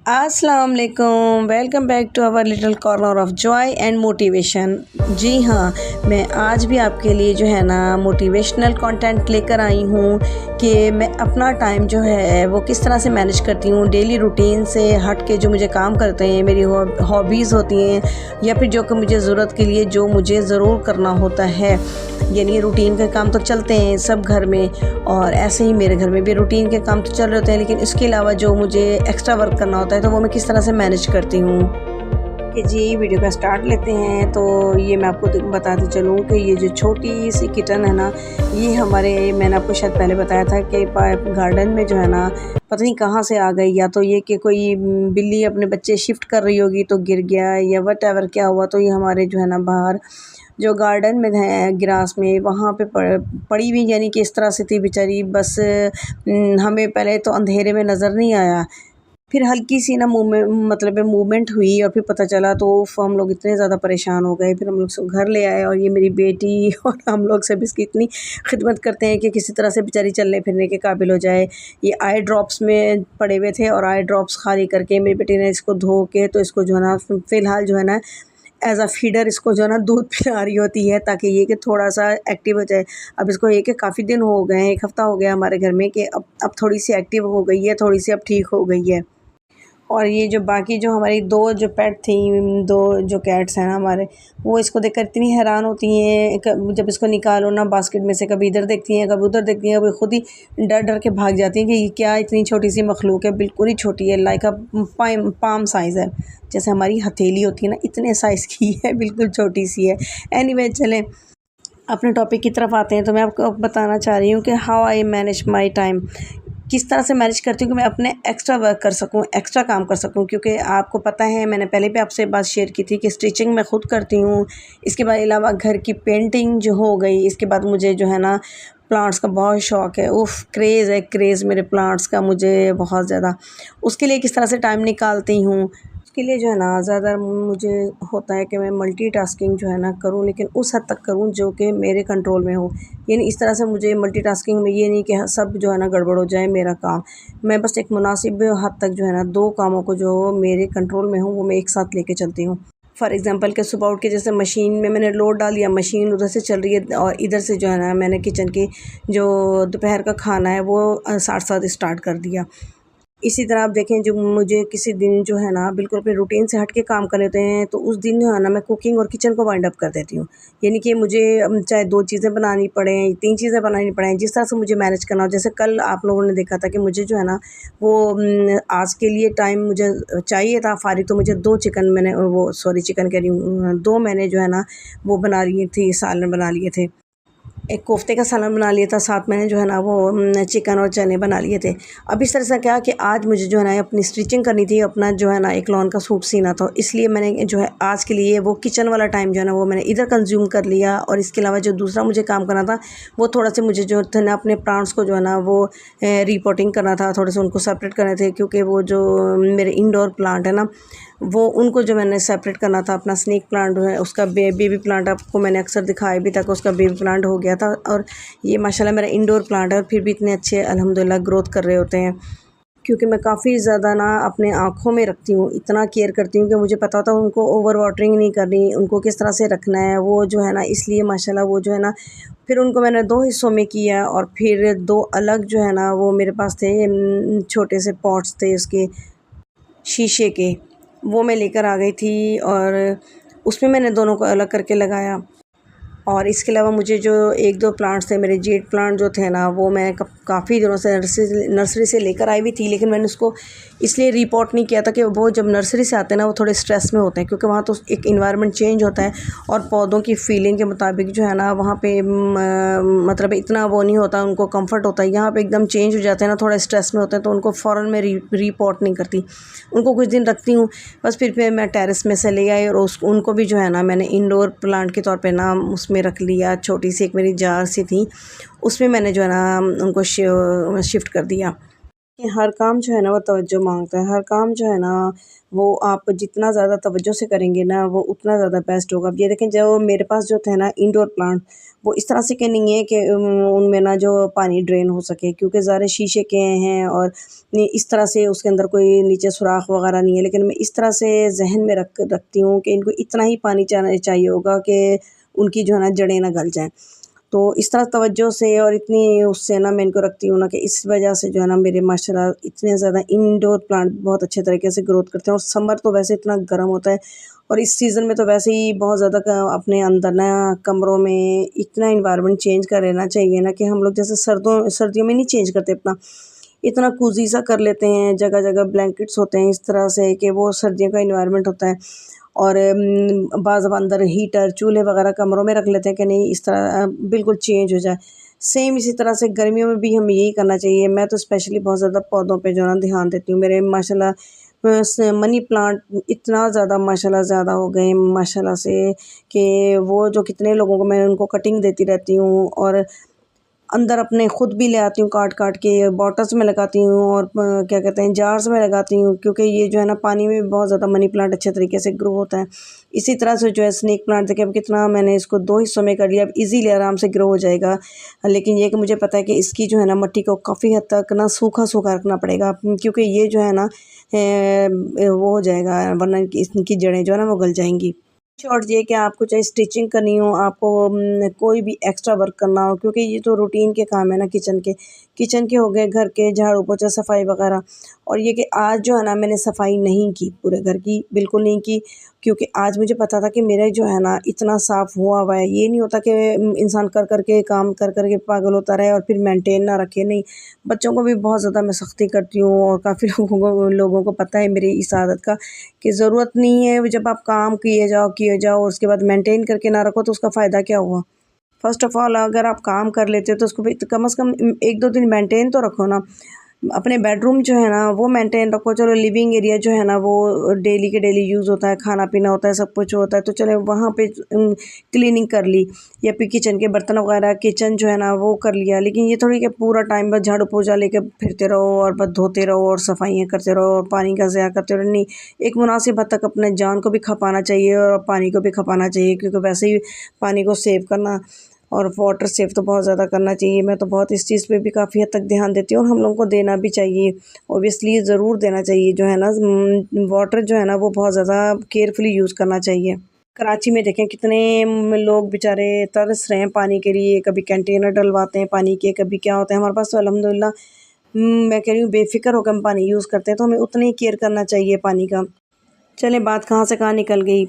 अस्सलाम वालेकुम, welcome back to our little corner of joy and motivation. जी हाँ, मैं आज भी आपके लिए जो है ना मोटिवेशनल कंटेंट लेकर आई हूँ कि मैं अपना टाइम जो है वो किस तरह से मैनेज करती हूँ। डेली रूटीन से हट के जो मुझे काम करते हैं, मेरी हॉबीज़ होती हैं या फिर जो कि मुझे ज़रूरत के लिए जो मुझे ज़रूर करना होता है, यानी रूटीन के काम तो चलते हैं सब घर में, और ऐसे ही मेरे घर में भी रूटीन के काम तो चल रहे होते हैं, लेकिन इसके अलावा जो मुझे एक्स्ट्रा वर्क करना होता है तो वो मैं किस तरह से मैनेज करती हूँ। कि जी वीडियो का स्टार्ट लेते हैं। तो ये मैं आपको बताती चलूँ कि ये जो छोटी सी किटन है ना, ये मैंने आपको शायद पहले बताया था कि गार्डन में जो है ना पता नहीं कहाँ से आ गई, या तो ये कि कोई बिल्ली अपने बच्चे शिफ्ट कर रही होगी तो गिर गया, या वट एवर क्या हुआ, तो ये हमारे जो है ना बाहर जो गार्डन में है ग्रास में वहाँ पे पड़ी हुई, यानी कि इस तरह से थी बेचारी। बस हमें पहले तो अंधेरे में नज़र नहीं आया, फिर हल्की सी ना मूवमेंट हुई और फिर पता चला, तो हम लोग इतने ज़्यादा परेशान हो गए। फिर हम लोग सब घर ले आए, और ये मेरी बेटी और हम लोग सब इसकी इतनी खिदमत करते हैं कि किसी तरह से बेचारी चलने फिरने के काबिल हो जाए। ये आई ड्रॉप्स में पड़े हुए थे, और आई ड्रॉप्स खाली करके मेरी बेटी ने इसको धो के, तो इसको जो है ना फ़िलहाल जो है ना एज़ अ फीडर इसको जो है ना दूध पिला रही होती है, ताकि ये कि थोड़ा सा एक्टिव हो जाए। अब इसको ये कि काफ़ी दिन हो गए हैं, 1 हफ़्ता हो गया हमारे घर में, कि अब थोड़ी सी एक्टिव हो गई है, थोड़ी सी अब ठीक हो गई है। और ये जो बाकी जो हमारी 2 जो पेट थी, 2 जो कैट्स हैं ना हमारे, वो इसको देखकर इतनी हैरान होती हैं। जब इसको निकालो ना बास्केट में से, कभी इधर देखती हैं, कभी उधर देखती हैं, कभी खुद ही डर डर के भाग जाती हैं कि ये क्या इतनी छोटी सी मखलूक है। बिल्कुल ही छोटी है, लाइक अ पाम साइज़ है, जैसे हमारी हथेली होती है ना, इतने साइज़ की है, बिल्कुल छोटी सी है। एनीवे चलें अपने टॉपिक की तरफ आते हैं। तो मैं आपको बताना चाह रही हूँ कि how I manage my time, किस तरह से मैनेज करती हूँ कि मैं अपने एक्स्ट्रा वर्क कर सकूँ, एक्स्ट्रा काम कर सकूँ। क्योंकि आपको पता है, मैंने पहले भी आपसे बात शेयर की थी कि स्टिचिंग मैं ख़ुद करती हूँ। इसके बाद अलावा घर की पेंटिंग जो हो गई, इसके बाद मुझे जो है ना प्लांट्स का बहुत शौक़ है। उफ़, क्रेज़ है, क्रेज़ मेरे प्लांट्स का मुझे बहुत ज़्यादा। उसके लिए किस तरह से टाइम निकालती हूँ, उसके लिए जो है ना ज़्यादा मुझे होता है कि मैं मल्टीटास्किंग जो है ना करूँ, लेकिन उस हद तक करूँ जो कि मेरे कंट्रोल में हो। यानी इस तरह से मुझे मल्टीटास्किंग में ये नहीं कि सब जो है ना गड़बड़ हो जाए मेरा काम। मैं बस एक मुनासिब हद तक जो है ना 2 कामों को जो मेरे कंट्रोल में हो वो मैं एक साथ लेके चलती हूँ। फॉर एग्ज़ाम्पल कि सुबह उठ के जैसे मशीन में मैंने लोड डाल दिया, मशीन उधर से चल रही है, और इधर से जो है ना मैंने किचन की जो दोपहर का खाना है वो साथ-साथ स्टार्ट कर दिया। इसी तरह आप देखें, जो मुझे किसी दिन जो है ना बिल्कुल अपने रूटीन से हट के काम करने होते हैं, तो उस दिन जो है ना मैं कुकिंग और किचन को वाइंड अप कर देती हूँ। यानी कि मुझे चाहे 2 चीज़ें बनानी पड़ें, 3 चीज़ें बनानी पड़ें, जिस तरह से मुझे मैनेज करना हो। जैसे कल आप लोगों ने देखा था कि मुझे जो है ना वो आज के लिए टाइम मुझे चाहिए था फ़ारिग, तो मुझे 2 चिकन मैंने वो सॉरी चिकन कह रही हूँ, 2 मैंने जो है ना वो बना लिए थी, सालन बना लिए थे। एक कोफ्ते का सालन बना लिया था, साथ मैंने जो है ना वो चिकन और चने बना लिए थे। अब इस तरह से क्या कि आज मुझे जो है ना अपनी स्टिचिंग करनी थी, अपना जो है ना एक लॉन का सूट सीना था, इसलिए मैंने जो है आज के लिए वो किचन वाला टाइम जो है ना वो मैंने इधर कंज्यूम कर लिया। और इसके अलावा जो दूसरा मुझे काम करना था, वो थोड़ा सा मुझे जो था ना अपने प्लांट्स को जो है ना वो रिपोर्टिंग करना था, थोड़े से उनको सेपरेट करने थे, क्योंकि वो जो मेरे इंडोर प्लांट है ना, वो उनको जो मैंने सेपरेट करना था। अपना स्नेक प्लांट जो है उसका बेबी प्लांट आपको मैंने अक्सर दिखाया भी था कि उसका बेबी प्लांट हो गया था, और ये माशाल्लाह मेरा इंडोर प्लांट है, और फिर भी इतने अच्छे अल्हम्दुलिल्लाह ग्रोथ कर रहे होते हैं। क्योंकि मैं काफ़ी ज़्यादा ना अपने आँखों में रखती हूँ, इतना केयर करती हूँ कि मुझे पता होता है उनको ओवर वाटरिंग नहीं करनी, उनको किस तरह से रखना है, वो जो है ना इसलिए माशाल्लाह वो जो है ना फिर उनको मैंने 2 हिस्सों में किया, और फिर 2 अलग जो है ना वो मेरे पास थे, छोटे से पॉट्स थे उसके शीशे के, वो मैं लेकर आ गई थी, और उसमें मैंने दोनों को अलग करके लगाया। और इसके अलावा मुझे जो 1-2 प्लांट्स थे, मेरे जेड प्लांट जो थे ना, वो मैं काफ़ी दिनों से नर्सरी से लेकर आई हुई थी, लेकिन मैंने उसको इसलिए रिपोर्ट नहीं किया था कि वो जब नर्सरी से आते हैं ना वो थोड़े स्ट्रेस में होते हैं, क्योंकि वहाँ तो एक इन्वायरमेंट चेंज होता है, और पौधों की फीलिंग के मुताबिक जो है ना वहाँ पे मतलब इतना वो नहीं होता, उनको कंफर्ट होता है। यहाँ पे एकदम चेंज हो जाते हैं ना, थोड़ा स्ट्रेस में होते हैं, तो उनको फ़ौरन मैं रिपोर्ट नहीं करती, उनको कुछ दिन रखती हूँ बस। फिर मैं टेरेस में से ले आई, और उनको भी जो है ना मैंने इंडोर प्लांट के तौर पे ना उसमें रख लिया। छोटी सी एक मेरी जार सी थी, उसमें मैंने जो है ना उनको शिफ्ट कर दिया। कि हर काम जो है ना वो तवज्जो माँगता है, हर काम जो है ना वो आप जितना ज़्यादा तवज्जो से करेंगे ना वो उतना ज़्यादा बेस्ट होगा। अब ये देखें जो मेरे पास जो थे ना इंडोर प्लांट वो इस तरह से के नहीं है कि उनमें ना जो पानी ड्रेन हो सके क्योंकि ज़्यादा शीशे के हैं और इस तरह से उसके अंदर कोई नीचे सुराख वगैरह नहीं है। लेकिन मैं इस तरह से ज़हन में रखती हूँ कि इनको इतना ही पानी चाहिए होगा कि उनकी जो है ना जड़ें ना गल जाएँ। तो इस तरह तवज्जो से और इतनी उससे ना मैं इनको रखती हूँ ना कि इस वजह से जो है ना मेरे माशाल्लाह इतने ज़्यादा इंडोर प्लांट बहुत अच्छे तरीके से ग्रोथ करते हैं। और समर तो वैसे इतना गर्म होता है और इस सीज़न में तो वैसे ही बहुत ज़्यादा अपने अंदर ना कमरों में इतना इन्वायरमेंट चेंज कर लेना चाहिए ना कि हम लोग जैसे सर्दियों में नहीं चेंज करते अपना इतना कोज़ी सा कर लेते हैं, जगह-जगह ब्लैंकेट्स होते हैं इस तरह से कि वो सर्दियों का एनवायरनमेंट होता है। और बाज़ अंदर हीटर, चूल्हे वगैरह कमरों में रख लेते हैं कि नहीं इस तरह बिल्कुल चेंज हो जाए। सेम इसी तरह से गर्मियों में भी हमें यही करना चाहिए। मैं तो स्पेशली बहुत ज़्यादा पौधों पे जो है ना ध्यान देती हूँ। मेरे माशाल्लाह मनी प्लांट इतना ज़्यादा माशाल्लाह ज़्यादा हो गए माशाल्लाह से कि वो जो कितने लोगों को मैं उनको कटिंग देती रहती हूँ और अंदर अपने खुद भी ले आती हूँ काट-काट के बॉटल्स में लगाती हूँ और क्या कहते हैं जार्स में लगाती हूँ क्योंकि ये जो है ना पानी में भी बहुत ज़्यादा मनी प्लांट अच्छे तरीके से ग्रो होता है। इसी तरह से जो है स्नेक प्लांट देखिए अब कितना मैंने इसको 2 हिस्सों में कर लिया, अब ईज़िली आराम से ग्रो हो जाएगा। लेकिन ये कि मुझे पता है कि इसकी जो है ना मिट्टी को काफ़ी हद तक ना सूखा-सूखा रखना पड़ेगा क्योंकि ये जो है ना वो हो जाएगा वरना इनकी जड़ें जो है ना वो गल जाएँगी। शॉर्ट ये कि आपको चाहे स्टिचिंग करनी हो, आपको कोई भी एक्स्ट्रा वर्क करना हो क्योंकि ये तो रूटीन के काम है ना किचन के हो गए, घर के झाड़ू पोछा सफाई वगैरह। और ये कि आज जो है ना मैंने सफाई नहीं की पूरे घर की, बिल्कुल नहीं की क्योंकि आज मुझे पता था कि मेरा जो है ना इतना साफ़ हुआ है। ये नहीं होता कि इंसान कर के काम कर के पागल होता रहे और फिर मेंटेन ना रखे, नहीं। बच्चों को भी बहुत ज़्यादा मैं सख्ती करती हूँ और काफ़ी लोगों को पता है मेरी इस आदत का कि ज़रूरत नहीं है जब आप काम किए जाओ और उसके बाद मेंटेन करके ना रखो तो उसका फ़ायदा क्या हुआ। फ़र्स्ट ऑफ़ ऑल अगर आप काम कर लेते हो तो उसको भी कम से कम 1-2 दिन मेंटेन तो रखो ना। अपने बेडरूम जो है ना वो मेंटेन रखो, चलो लिविंग एरिया जो है ना वो डेली के डेली यूज़ होता है, खाना-पीना होता है, सब कुछ होता है तो चलो वहाँ पे क्लीनिंग कर ली या फिर किचन के बर्तन वगैरह किचन जो है ना वो कर लिया। लेकिन ये थोड़ी कि पूरा टाइम बस झाड़ू-पोछा लेके फिरते रहो और बस धोते रहो और सफाइयाँ करते रहो और पानी का ज़ाया करते रहो, नहीं। एक मुनासिब हद तक अपने जान को भी खपाना चाहिए और पानी को भी खपाना चाहिए क्योंकि वैसे ही पानी को सेव करना और वाटर सेव तो बहुत ज़्यादा करना चाहिए। मैं तो बहुत इस चीज़ पे भी काफ़ी हद तक ध्यान देती हूँ और हम लोगों को देना भी चाहिए। ऑब्वियसली ज़रूर देना चाहिए जो है ना वाटर जो है ना वो बहुत ज़्यादा केयरफुली यूज़ करना चाहिए। कराची में देखें कितने लोग बेचारे तरस रहे हैं पानी के लिए, कभी कंटेनर डलवाते हैं पानी के, कभी क्या होता है। हमारे पास तो अल्हम्दुलिल्लाह मैं कह रही हूँ बेफ़िक्र होकर हम पानी यूज़ करते हैं तो हमें उतना ही केयर करना चाहिए पानी का। चलें बात कहाँ से कहाँ निकल गई।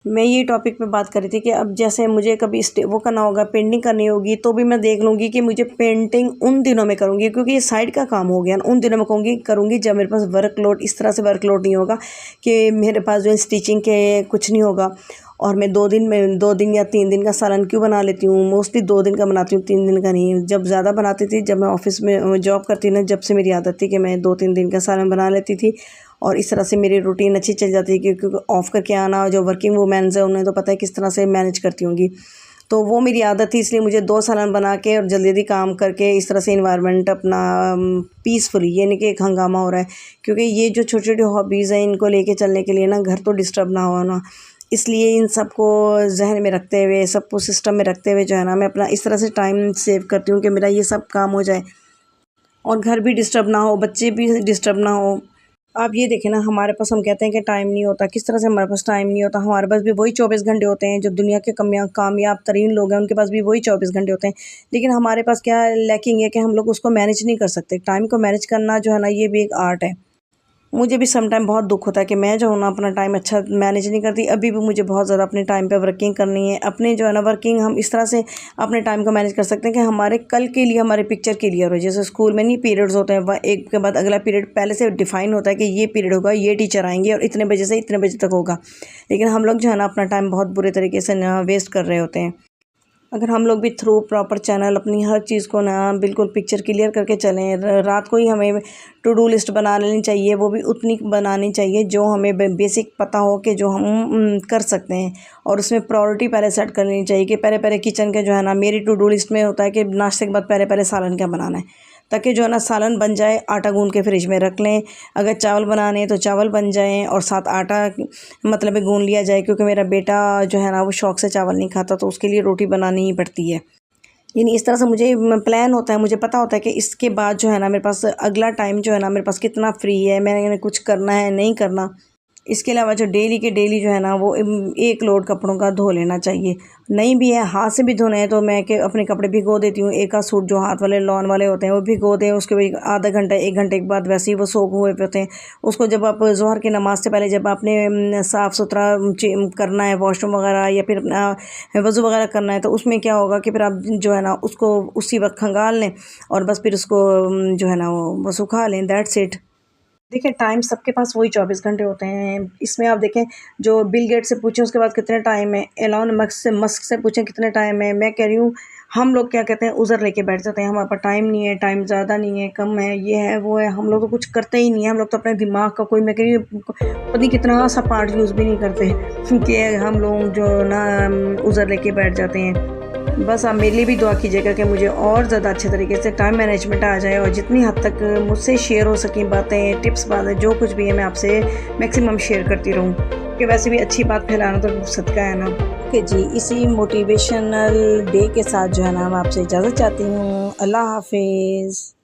मैं ये टॉपिक पे बात कर रही थी कि अब जैसे मुझे कभी वो करना होगा पेंटिंग करनी होगी तो भी मैं देख लूँगी कि मुझे पेंटिंग उन दिनों में करूँगी क्योंकि ये साइड का काम हो गया ना। उन दिनों में करूँगी जब मेरे पास वर्कलोड इस तरह से वर्कलोड नहीं होगा कि मेरे पास जो है स्टिचिंग के कुछ नहीं होगा। और मैं 2 दिन या 3 दिन का सालन क्यों बना लेती हूँ, मोस्टली 2 दिन का बनाती हूँ, 3 दिन का नहीं। जब ज़्यादा बनाती थी जब मैं ऑफ़िस में जॉब करती ना जब से मेरी आदत थी कि मैं 2-3 दिन का सालन बना लेती थी और इस तरह से मेरी रूटीन अच्छी चल जाती है क्योंकि ऑफ़ करके आना जो वर्किंग वूमेन्स हैं उन्हें तो पता है किस तरह से मैनेज करती होंगी। तो वो मेरी आदत थी इसलिए मुझे 2 सालन बना के और जल्दी-जल्दी काम करके इस तरह से एनवायरनमेंट अपना पीसफुली ये नहीं कि एक हंगामा हो रहा है क्योंकि ये जो छोटी-छोटी हॉबीज़ हैं इनको लेके चलने के लिए ना घर तो डिस्टर्ब ना हो ना। इसलिए इन सब को ज़हन में रखते हुए सबको सिस्टम में रखते हुए जो है ना मैं अपना इस तरह से टाइम सेव करती हूँ कि मेरा ये सब काम हो जाए और घर भी डिस्टर्ब ना हो, बच्चे भी डिस्टर्ब ना हो। आप ये देखें ना हमारे पास हम कहते हैं कि टाइम नहीं होता, किस तरह से हमारे पास टाइम नहीं होता। हमारे पास भी वही 24 घंटे होते हैं जो दुनिया के कामयाब तरीन लोग हैं उनके पास भी वही 24 घंटे होते हैं। लेकिन हमारे पास क्या लैकिंग है कि हम लोग उसको मैनेज नहीं कर सकते। टाइम को मैनेज करना जो है ना ये भी एक आर्ट है। मुझे भी सम टाइम बहुत दुःख होता है कि मैं जो हूँ ना अपना टाइम अच्छा मैनेज नहीं करती। अभी भी मुझे बहुत ज़्यादा अपने टाइम पे वर्किंग करनी है। अपने जो है ना वर्किंग हम इस तरह से अपने टाइम को मैनेज कर सकते हैं कि हमारे कल के लिए हमारे पिक्चर क्लियर हो। जैसे स्कूल में नहीं पीरियड्स होते हैं, वह एक के बाद अगला पीरियड पहले से डिफ़ाइन होता है कि ये पीरियड होगा, ये टीचर आएँगे और इतने बजे से इतने बजे तक होगा। लेकिन हम लोग जो है ना अपना टाइम बहुत बुरे तरीके से ना वेस्ट कर रहे होते हैं। अगर हम लोग भी थ्रू प्रॉपर चैनल अपनी हर चीज़ को ना बिल्कुल पिक्चर क्लियर करके चलें, रात को ही हमें टू डू लिस्ट बना लेनी चाहिए, वो भी उतनी बनानी चाहिए जो हमें बेसिक पता हो कि जो हम कर सकते हैं और उसमें प्रायोरिटी पहले सेट कर लेनी चाहिए कि पहले किचन के जो है ना मेरी टू डू लिस्ट में होता है कि नाश्ते के बाद पहले सालन क्या बनाना है। ताकि जो है ना सालन बन जाए। आटा गूंद के फ्रिज में रख लें। अगर चावल बनाने हैं तो चावल बन जाएं और साथ आटा मतलब गूंद लिया जाए, क्योंकि मेरा बेटा जो है ना वो शौक़ से चावल नहीं खाता, तो उसके लिए रोटी बनानी ही पड़ती है। यानी इस तरह से मुझे प्लान होता है, मुझे पता होता है कि इसके बाद जो है ना मेरे पास अगला टाइम जो है ना मेरे पास कितना फ्री है, मैंने कुछ करना है नहीं करना। इसके अलावा जो डेली के डेली जो है ना वो एक लोड कपड़ों का धो लेना चाहिए। नहीं भी है, हाथ से भी धोने हैं तो मैं के अपने कपड़े भिगो देती हूँ। एक आध सूट जो हाथ वाले लॉन वाले होते हैं वो भिगो दें, उसके बाद आधा घंटा 1 घंटे के बाद वैसे ही वो सोख हुए पे होते हैं। उसको जब आप ज़ोहर की नमाज़ से पहले जब आपने साफ़ सुथरा करना है, वॉशरूम वगैरह या फिर अपना वज़ू वगैरह करना है, तो उसमें क्या होगा कि फिर आप जो है ना उसको उसी वक्त खंगाल लें और बस फिर उसको जो है ना वो सुखा लें। That's it. देखिए टाइम सबके पास वही 24 घंटे होते हैं। इसमें आप देखें, जो बिल गेट से पूछें उसके बाद कितने टाइम है, एलॉन मस्क से पूछें कितने टाइम है। मैं कह रही हूँ हम लोग क्या कहते हैं, उज़र लेके बैठ जाते हैं, हमारे पास टाइम नहीं है, टाइम ज़्यादा नहीं है, कम है, ये है वो है। हम लोग तो कुछ करते ही नहीं है। हम लोग तो अपने दिमाग का कोई, मैं कह रही हूँ पता नहीं कितना सा पार्ट यूज़ भी नहीं करते कि हम लोग जो ना उज़र लेके बैठ जाते हैं। बस आप मेरे लिए भी दुआ कीजिएगा कि मुझे और ज़्यादा अच्छे तरीके से टाइम मैनेजमेंट आ जाए और जितनी हद तक मुझसे शेयर हो सकें बातें, टिप्स, बातें जो कुछ भी है मैं आपसे मैक्सिमम शेयर करती रहूँ, कि वैसे भी अच्छी बात फैलाना तो सदका है ना। ओके जी, इसी मोटिवेशनल डे के साथ जो है ना मैं आपसे इजाज़त चाहती हूँ। अल्लाह हाफिज़।